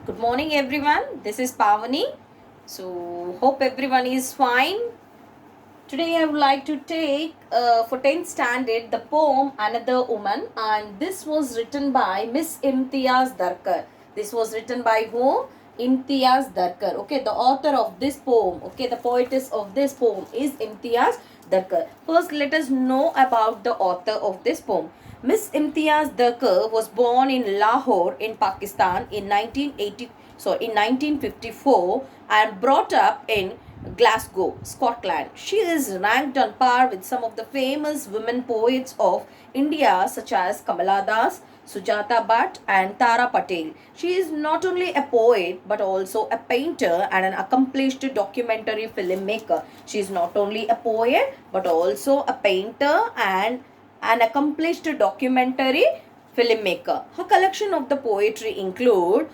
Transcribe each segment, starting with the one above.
Good morning, everyone. This is Pavani. So, hope everyone is fine. Today, I would like to take for 10th standard the poem Another Woman, and this was written by Miss Imtiaz Darkar. This was written by whom? Imtiaz Darkar. Okay, the author of this poem, okay, the poetess of this poem is Imtiaz Darkar. First, let us know about the author of this poem. Miss Imtiaz Darkar was born in Lahore in Pakistan in 1954 and brought up in Glasgow, Scotland. She is ranked on par with some of the famous women poets of India such as Kamala Das, Sujata Bhatt and Tara Patel. She is not only a poet but also a painter and an accomplished documentary filmmaker. She is not only a poet but also a painter and an accomplished documentary filmmaker. Her collection of the poetry include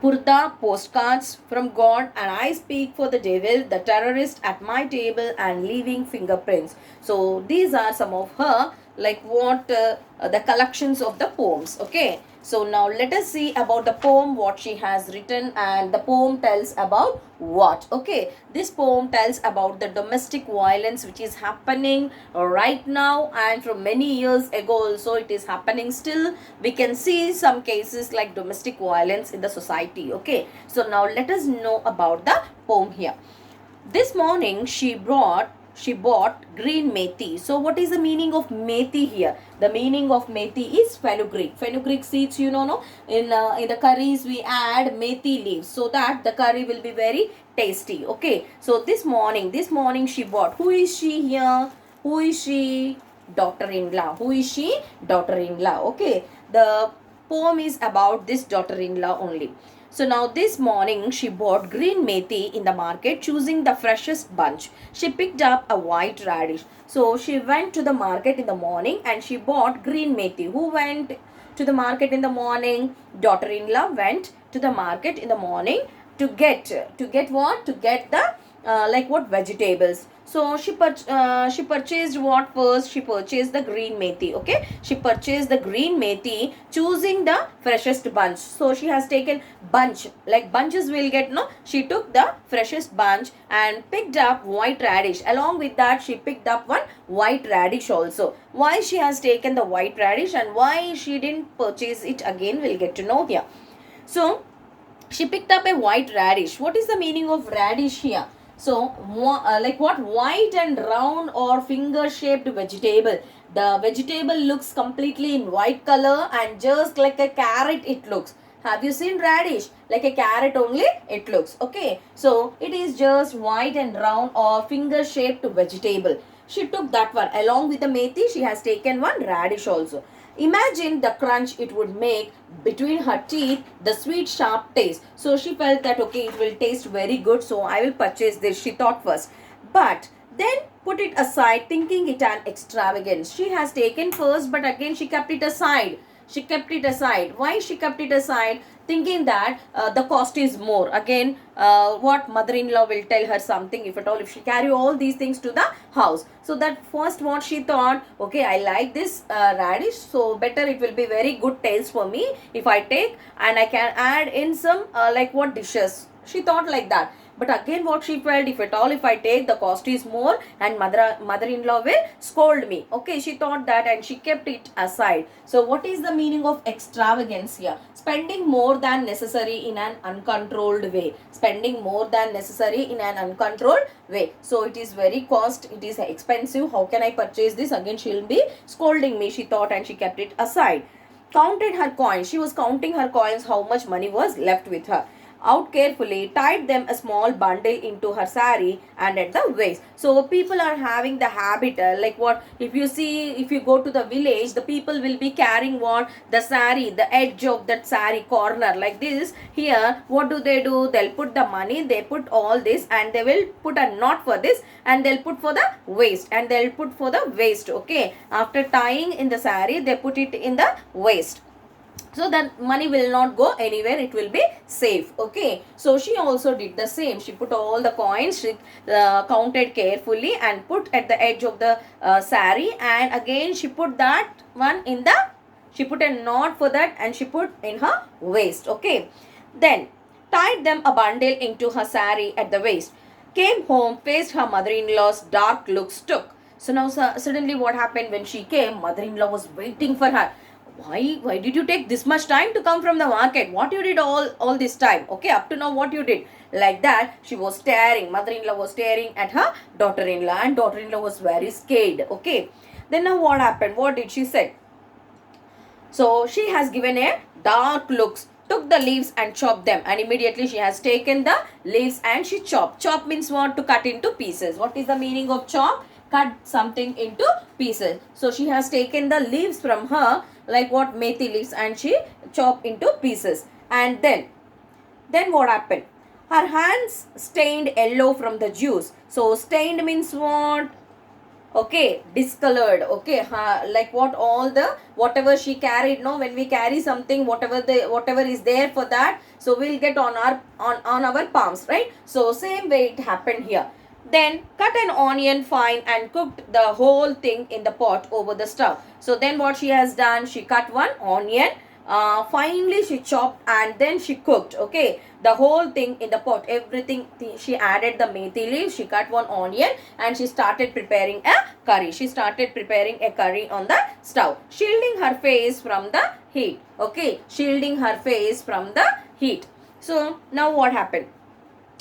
Purta, postcards from God, and I speak for the devil, the terrorist at my table, and leaving fingerprints. So these are some of her the collections of the poems. Okay, so now let us see about the poem, what she has written, and the poem tells about what. Okay, this poem tells about the domestic violence which is happening right now, and from many years ago also it is happening. Still we can see some cases like domestic violence in the society. Okay, so now let us know about the poem here. This morning she bought green methi. So what is the meaning of methi here? The meaning of methi is fenugreek. Fenugreek seeds, you know, no? In the curries we add methi leaves so that the curry will be very tasty. Okay. So this morning she bought. Who is she here? Who is she? Daughter-in-law. Who is she? Daughter-in-law. Okay. The poem is about this daughter-in-law only. So now this morning she bought green methi in the market, choosing the freshest bunch. She picked up a white radish. So she went to the market in the morning and she bought green methi. Who went to the market in the morning? Daughter-in-law went to the market in the morning to get what? To get the vegetables. So she purchased what first? She purchased the green methi. Okay, she purchased the green methi, choosing the freshest bunch. So she has taken bunch, like bunches will get, no, she took the freshest bunch and picked up white radish. Along with that she picked up one white radish also. Why she has taken the white radish and why she didn't purchase it again, we'll get to know here. So she picked up a white radish. What is the meaning of radish here? So, like what? White and round or finger shaped vegetable. The vegetable looks completely in white color and just like a carrot it looks. Have you seen radish? Like a carrot only it looks. Okay. So, it is just white and round or finger shaped vegetable. She took that one. Along with the methi, she has taken one radish also. Imagine the crunch it would make between her teeth, the sweet sharp taste. So she felt that okay, it will taste very good, so I will purchase this, she thought first. But then put it aside, thinking it an extravagance. She has taken first, but again she kept it aside. She kept it aside. Why she kept it aside? Thinking that the cost is more. Again, what mother-in-law will tell her something, if at all, if she carry all these things to the house. So that first what she thought, okay, I like this radish, so better it will be very good taste for me if I take, and I can add in some dishes. She thought like that. But again what she felt, if at all if I take, the cost is more and mother-in-law will scold me. Okay, she thought that and she kept it aside. So what is the meaning of extravagance here? Spending more than necessary in an uncontrolled way. Spending more than necessary in an uncontrolled way. So it is very cost, it is expensive. How can I purchase this? Again she will be scolding me, she thought, and she kept it aside. Counted her coins. She was counting her coins, how much money was left with her. Out carefully, tied them a small bundle into her sari and at the waist. So people are having the habit, like what, if you see, if you go to the village, the people will be carrying what, the sari, the edge of that sari corner like this. Here what do? They'll put the money, they put all this and they will put a knot for this and they'll put for the waist and they'll put for the waist. Okay, after tying in the sari, they put it in the waist, so that money will not go anywhere, it will be safe. Okay, so she also did the same. She put all the coins, she counted carefully and put at the edge of the sari, and again she put that one in the She put a knot for that and she put in her waist. Okay. Then tied them a bundle into her sari at the waist. Came home, faced her mother-in-law's dark looks took. So now suddenly what happened when she came, mother-in-law was waiting for her. Why did you take this much time to come from the market? What you did all this time? Okay, up to now what you did? Like that, she was staring. Mother-in-law was staring at her daughter-in-law, and daughter-in-law was very scared. Okay. Then now what happened? What did she say? So she has given a dark looks, took the leaves and chopped them, and immediately she has taken the leaves and she chopped. Chop means what? To cut into pieces. What is the meaning of chop? Cut something into pieces. So she has taken the leaves from her, like what, methi leaves, and she chopped into pieces. And then what happened? Her hands stained yellow from the juice. So stained means what? Okay, discolored. Okay, like what, all the whatever she carried, no, when we carry something, whatever is there for that, so we'll get on our palms, right? So same way it happened here. Then cut an onion fine and cooked the whole thing in the pot over the stove. So then what she has done, she cut one onion, finely she chopped, and then she cooked, okay, the whole thing in the pot. Everything, she added the methi leaves, she cut one onion, and she started preparing a curry. She started preparing a curry on the stove, shielding her face from the heat. Okay, shielding her face from the heat. So now what happened?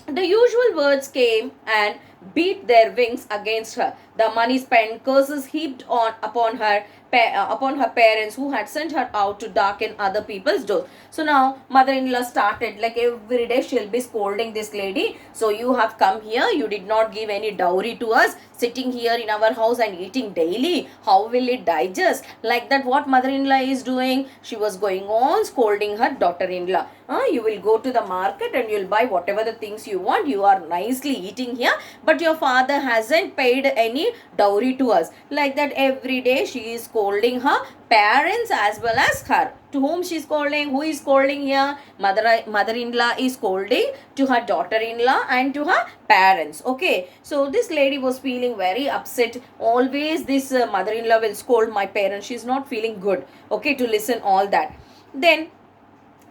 The usual words came and beat their wings against her. The money spent, curses heaped upon her parents who had sent her out to darken other people's doors. So now mother-in-law started, like every day she'll be scolding this lady. So you have come here, you did not give any dowry to us, sitting here in our house and eating daily. How will it digest? Like that, what mother-in-law is doing? She was going on scolding her daughter-in-law. You will go to the market and you'll buy whatever the things you want. You are nicely eating here, but your father hasn't paid any dowry to us. Like that, every day she is scolding her parents as well as her. To whom she is scolding? Who is scolding here? Mother-in-law is scolding to her daughter-in-law and to her parents. Okay, so this lady was feeling very upset. Always this mother-in-law will scold my parents. She is not feeling good, okay, to listen all that. Then,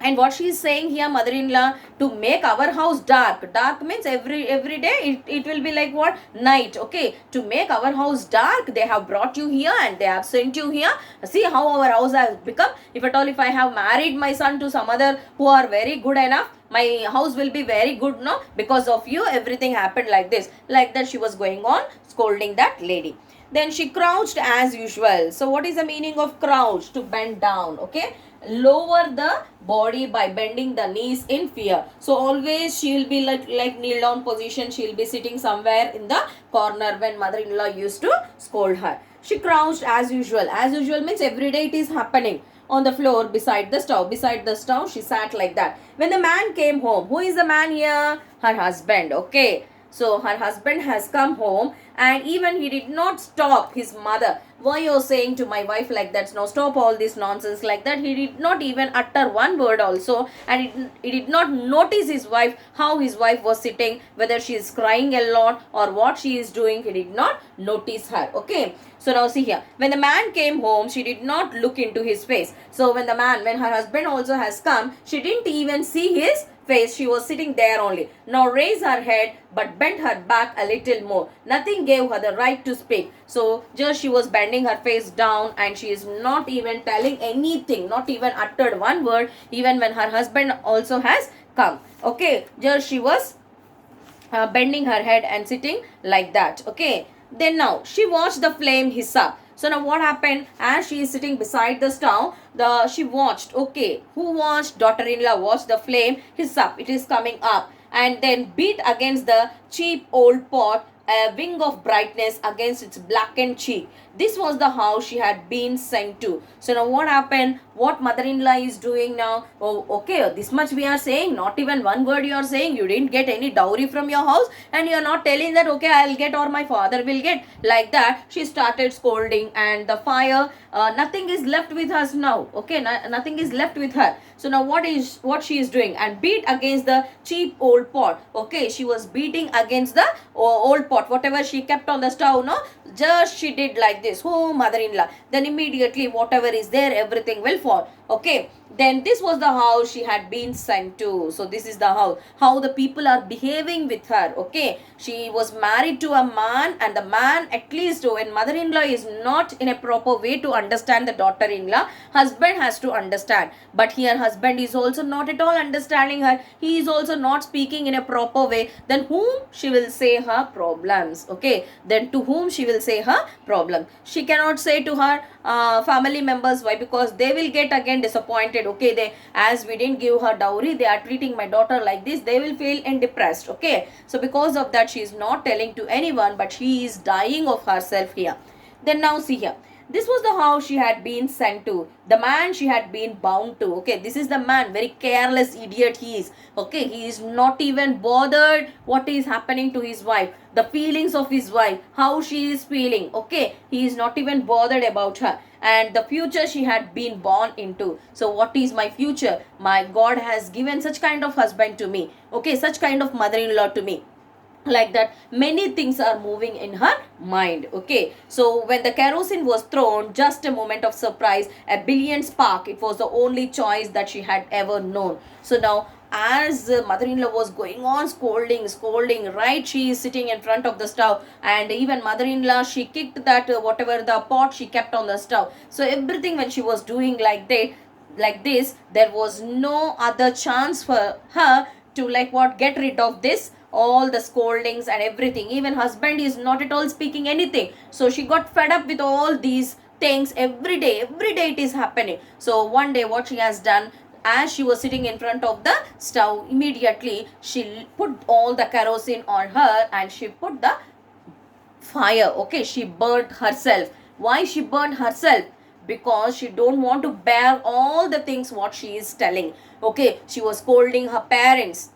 and what she is saying here, mother-in-law, to make our house dark. Dark means every day it will be like what? Night. Okay, to make our house dark, they have brought you here and they have sent you here. See how our house has become. If at all, if I have married my son to some other who are very good enough, my house will be very good, no? Because of you, everything happened like this. Like that, she was going on scolding that lady. Then she crouched as usual. So what is the meaning of crouch? To bend down. Okay, lower the body by bending the knees in fear. So always she will be like kneel down position. She will be sitting somewhere in the corner when mother-in-law used to scold her. She crouched as usual. As usual means every day it is happening. On the floor beside the stove. Beside the stove she sat like that. When the man came home, who is the man here? Her husband. Okay, so her husband has come home, and even he did not stop his mother. Why you're saying to my wife like that? Now stop all this nonsense, like that. He did not even utter one word also, and he did not notice his wife, how his wife was sitting, whether she is crying a lot or what she is doing. He did not notice her. Okay, so now see here, when the man came home, she did not look into his face. So when her husband also has come, she didn't even see his face. She was sitting there only. Now raised her head but bent her back a little more. Nothing gave her the right to speak. So just she was bending her face down, and she is not even telling anything, not even uttered one word, even when her husband also has come. Okay, just she was bending her head and sitting like that. Okay, then now she watched the flame hiss up. So now what happened? As she is sitting beside the stove, she watched. Okay, who watched? Daughter-in-law watched the flame hiss up. It is coming up, and then beat against the cheap old pot, a wing of brightness against its blackened cheek. This was the house she had been sent to. So now what happened? What mother-in-law is doing now? Oh, okay, this much we are saying. Not even one word you are saying. You didn't get any dowry from your house, and you are not telling that, okay, I'll get or my father will get. Like that, she started scolding, and the fire, nothing is left with us now. Okay, nothing is left with her. So now what she is doing? And beat against the cheap old pot. Okay, she was beating against the old pot, whatever she kept on the stove, no? just she did like this, oh mother-in-law, then immediately whatever is there, everything will fall. Okay, then this was the house she had been sent to. So this is the house, how the people are behaving with her. Okay, she was married to a man, and the man, at least when mother-in-law is not in a proper way to understand the daughter-in-law, husband has to understand. But here husband is also not at all understanding her, he is also not speaking in a proper way. Then whom she will say her problems? Okay, then to whom she will say her problem? She cannot say to her family members. Why? Because they will get again disappointed. Okay, they, as we didn't give her dowry, they are treating my daughter like this, they will feel and depressed. Okay, so because of that she is not telling to anyone, but she is dying of herself here. Then now see here, this was the house she had been sent to, the man she had been bound to. Okay, this is the man, very careless idiot he is. Okay, he is not even bothered what is happening to his wife, the feelings of his wife, how she is feeling. Okay, he is not even bothered about her, and the future she had been born into. So what is my future? My God has given such kind of husband to me. Okay, such kind of mother-in-law to me. Like that, many things are moving in her mind. Okay, so when the kerosene was thrown, just a moment of surprise, a brilliant spark, it was the only choice that she had ever known. So now, as the mother-in-law was going on scolding, right, she is sitting in front of the stove, and even mother-in-law, she kicked that whatever the pot she kept on the stove. So everything when she was doing like that, like this, there was no other chance for her to, like what, get rid of this all the scoldings and everything. Even husband is not at all speaking anything, so she got fed up with all these things. Every day it is happening. So one day what she has done, as she was sitting in front of the stove, immediately she put all the kerosene on her and she put the fire. Okay, she burnt herself. Why she burnt herself? Because she don't want to bear all the things what she is telling. Okay, she was scolding her parents.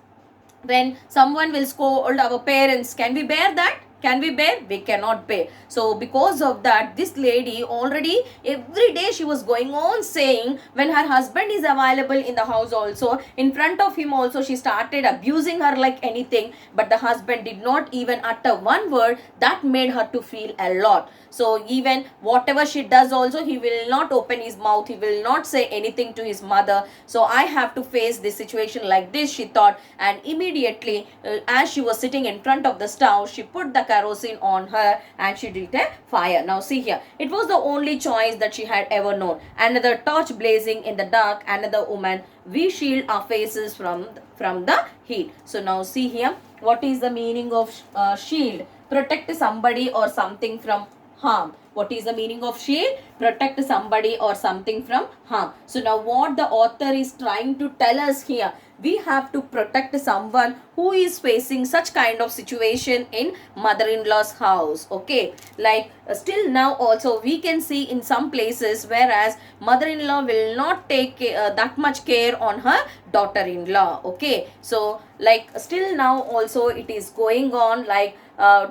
When someone will scold our parents, can we bear that? Can we bear? We cannot bear. So because of that, this lady already every day she was going on saying, when her husband is available in the house also, in front of him also, she started abusing her like anything. But the husband did not even utter one word. That made her to feel a lot. So even whatever she does also, he will not open his mouth, he will not say anything to his mother. So I have to face this situation like this, she thought. And immediately as she was sitting in front of the stove, she put the kerosene on her and she lit a fire. Now see here, it was the only choice that she had ever known. Another torch blazing in the dark, another woman, we shield our faces from the heat. So now see here, what is the meaning of shield? Protect somebody or something from harm. What is the meaning of shield? Protect somebody or something from harm. So now what the author is trying to tell us here, we have to protect someone who is facing such kind of situation in mother-in-law's house. Okay, like still now also we can see in some places, whereas mother-in-law will not take that much care on her daughter-in-law. Okay, so like still now also it is going on, like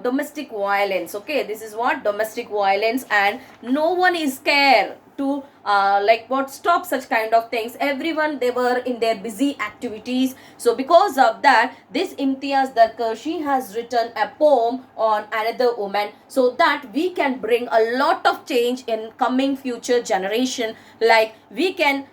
domestic violence. Okay, this is what domestic violence, and no one is scared to like what, stop such kind of things. Everyone, they were in their busy activities. So because of that, this Imtiaz Darkashi has written a poem on another woman, so that we can bring a lot of change in coming future generation. Like we can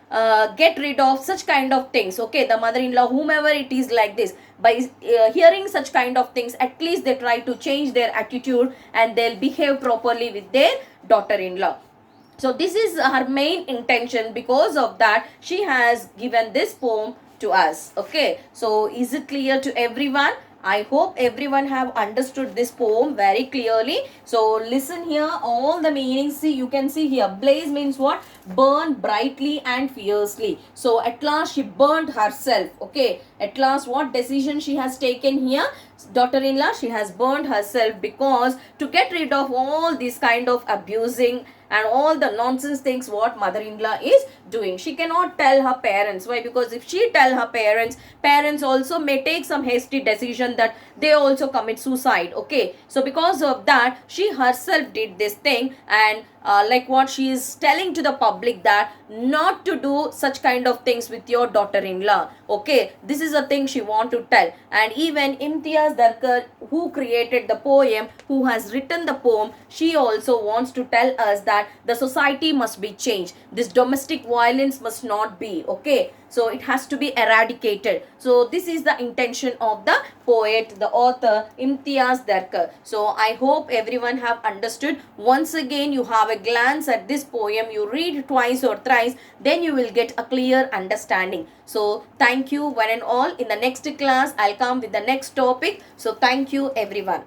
get rid of such kind of things. Okay, the mother-in-law, whomever it is like this, by hearing such kind of things, at least they try to change their attitude and they'll behave properly with their daughter-in-law. So this is her main intention. Because of that, she has given this poem to us. Okay, so is it clear to everyone? I hope everyone have understood this poem very clearly. So listen here, all the meanings. See, you can see here, blaze means what? Burn brightly and fiercely. So at last she burned herself. Okay, at last what decision she has taken here? Daughter-in-law, she has burned herself, because to get rid of all this kind of abusing and all the nonsense things what mother-in-law is doing. She cannot tell her parents. Why? Because if she tell her parents, parents also may take some hasty decision that they also commit suicide. Okay, so because of that, she herself did this thing, and like what she is telling to the public, that not to do such kind of things with your daughter-in-law. Okay, this is a thing she want to tell. And even Imtiaz Darkar, who created the poem, who has written the poem, she also wants to tell us that the society must be changed. This domestic violence must not be. Okay, so it has to be eradicated. So this is the intention of the poet, the author Imtiaz Darkar. So I hope everyone have understood. Once again, you have a glance at this poem, you read twice or thrice, then you will get a clear understanding. So thank you one and all. In the next class, I'll come with the next topic. So thank you everyone.